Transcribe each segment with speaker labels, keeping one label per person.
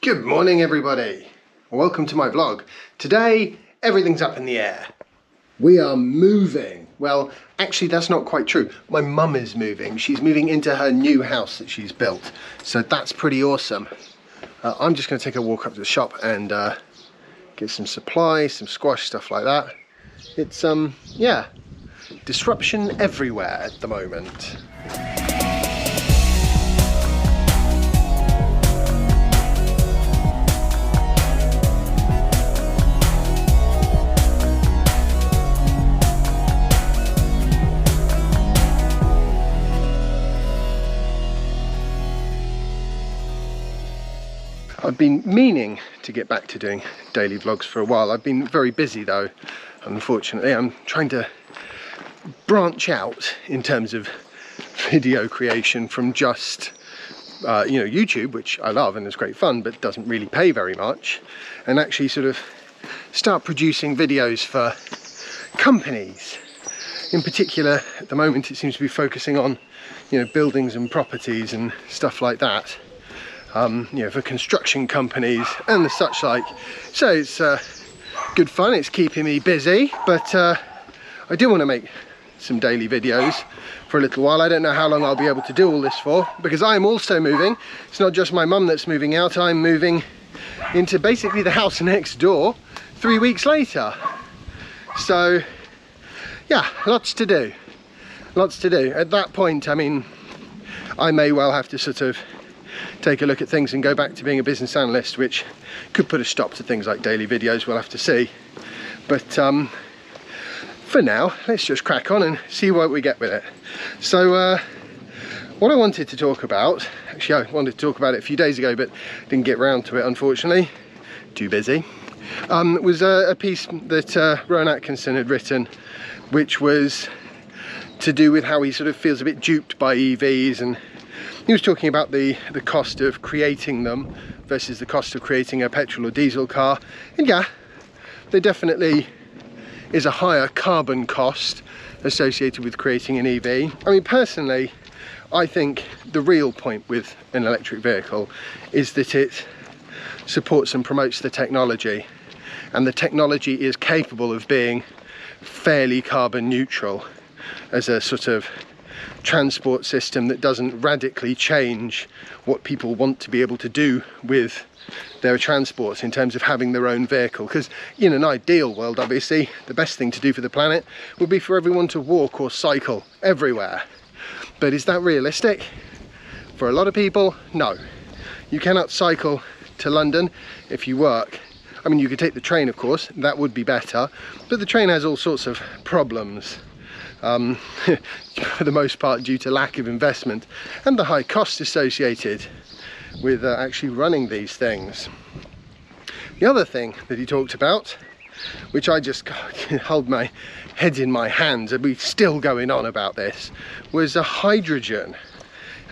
Speaker 1: Good morning everybody, welcome to my vlog. Today everything's up in the air. We are moving. Well, actually that's not quite true. My mum is moving. She's moving into her new house that she's built. So that's pretty awesome. I'm just going to take a walk up to the shop and get some supplies, some squash, stuff like that. It's, yeah, disruption everywhere at the moment. I've been meaning to get back to doing daily vlogs for a while. I've been very busy though, unfortunately. I'm trying to branch out in terms of video creation from just you know, YouTube, which I love and is great fun, but doesn't really pay very much, and actually sort of start producing videos for companies. In particular, at the moment it seems to be focusing on, you know, buildings and properties and stuff like that. You know, for construction companies and the such like. So it's good fun, it's keeping me busy, but I do want to make some daily videos for a little while. I don't know how long I'll be able to do all this for, because I'm also moving. It's not just my mum that's moving out, I'm moving into basically the house next door 3 weeks later. So yeah, lots to do. Lots to do. At that point, I mean, I may well have to sort of take a look at things and go back to being a business analyst, which could put a stop to things like daily videos. We'll have to see. But for now, let's just crack on and see what we get with it. So what I wanted to talk about, actually I wanted to talk about it a few days ago, but didn't get round to it, unfortunately. Too busy. Was a piece that Rowen had written, which was to do with how he sort of feels a bit duped by EVs, and he was talking about the cost of creating them versus the cost of creating a petrol or diesel car. And yeah, there definitely is a higher carbon cost associated with creating an EV. I mean, personally, I think the real point with an electric vehicle is that it supports and promotes the technology, and the technology is capable of being fairly carbon neutral as a sort of transport system that doesn't radically change what people want to be able to do with their transport in terms of having their own vehicle. Because in an ideal world, obviously, the best thing to do for the planet would be for everyone to walk or cycle everywhere. But is that realistic? For a lot of people, no. You cannot cycle to London if you work. I mean, you could take the train, of course, that would be better, but the train has all sorts of problems. For the most part due to lack of investment and the high cost associated with actually running these things. The other thing that he talked about, which I just hold my head in my hands, and we're still going on about this, was hydrogen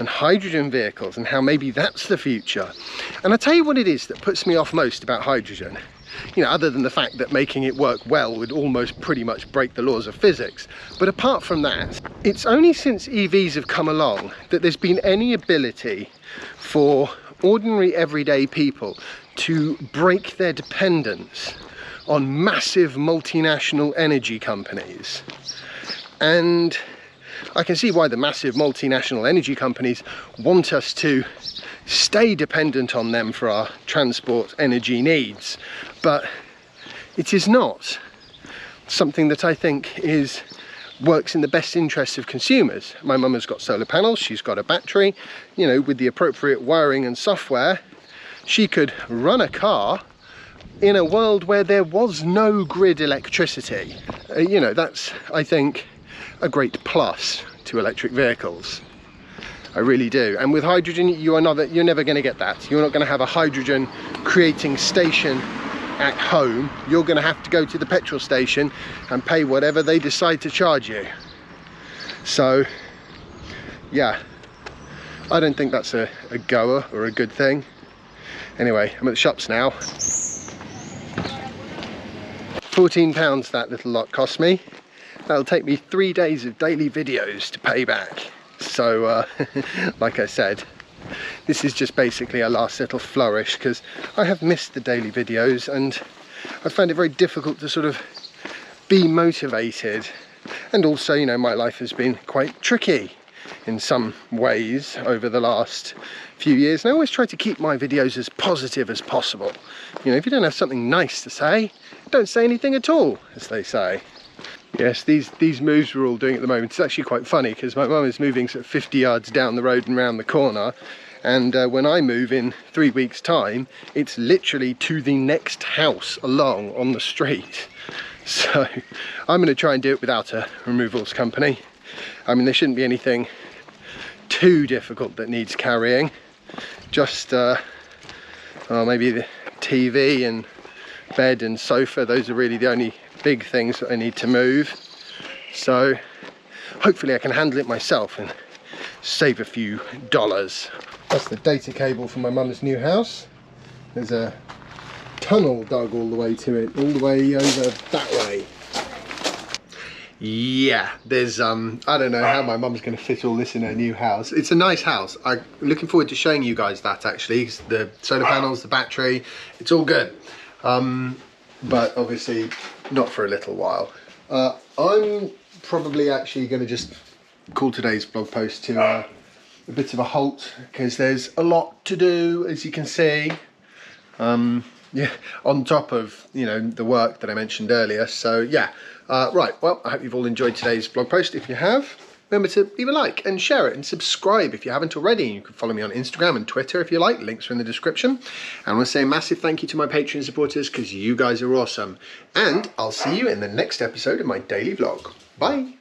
Speaker 1: and hydrogen vehicles, and how maybe that's the future. And I tell you what it is that puts me off most about hydrogen, you know, other than the fact that making it work well would almost pretty much break the laws of physics. But apart from that, it's only since EVs have come along that there's been any ability for ordinary everyday people to break their dependence on massive multinational energy companies. And I can see why the massive multinational energy companies want us to stay dependent on them for our transport energy needs, but it is not something that I think works in the best interests of consumers. My mum has got solar panels, she's got a battery, you know, with the appropriate wiring and software, she could run a car in a world where there was no grid electricity. You know, that's, I think, a great plus to electric vehicles. I really do. And with hydrogen, you're never going to get that. You're not going to have a hydrogen creating station at home. You're going to have to go to the petrol station and pay whatever they decide to charge you. So yeah, I don't think that's a goer or a good thing. Anyway, I'm at the shops now. £14 that little lot cost me. That'll take me 3 days of daily videos to pay back. So like I said, this is just basically a last little flourish, because I have missed the daily videos and I found it very difficult to sort of be motivated. And also, you know, my life has been quite tricky in some ways over the last few years, and I always try to keep my videos as positive as possible. You know, if you don't have something nice to say, don't say anything at all, as they say. Yes, these moves we're all doing at the moment, it's actually quite funny, because my mum is moving sort of 50 yards down the road and round the corner, and when I move in 3 weeks' time, it's literally to the next house along on the street. So I'm going to try and do it without a removals company. I mean, there shouldn't be anything too difficult that needs carrying. Just well, maybe the TV and bed and sofa, those are really the only big things that I need to move. So hopefully I can handle it myself and save a few dollars. That's the data cable for my mum's new house. There's a tunnel dug all the way to it, all the way over that way. Yeah, there's I don't know how my mum's going to fit all this in her new house. It's a nice house. I'm looking forward to showing you guys that, actually. The solar panels, the battery, it's all good. But obviously not for a little while. I'm probably actually going to just call today's blog post to a bit of a halt, because there's a lot to do, as you can see. Yeah, on top of, you know, the work that I mentioned earlier. So yeah, right, well, I hope you've all enjoyed today's blog post. If you have, remember to leave a like and share it and subscribe if you haven't already. You can follow me on Instagram and Twitter if you like, links are in the description. And I want to say a massive thank you to my Patreon supporters, because you guys are awesome. And I'll see you in the next episode of my daily vlog. Bye.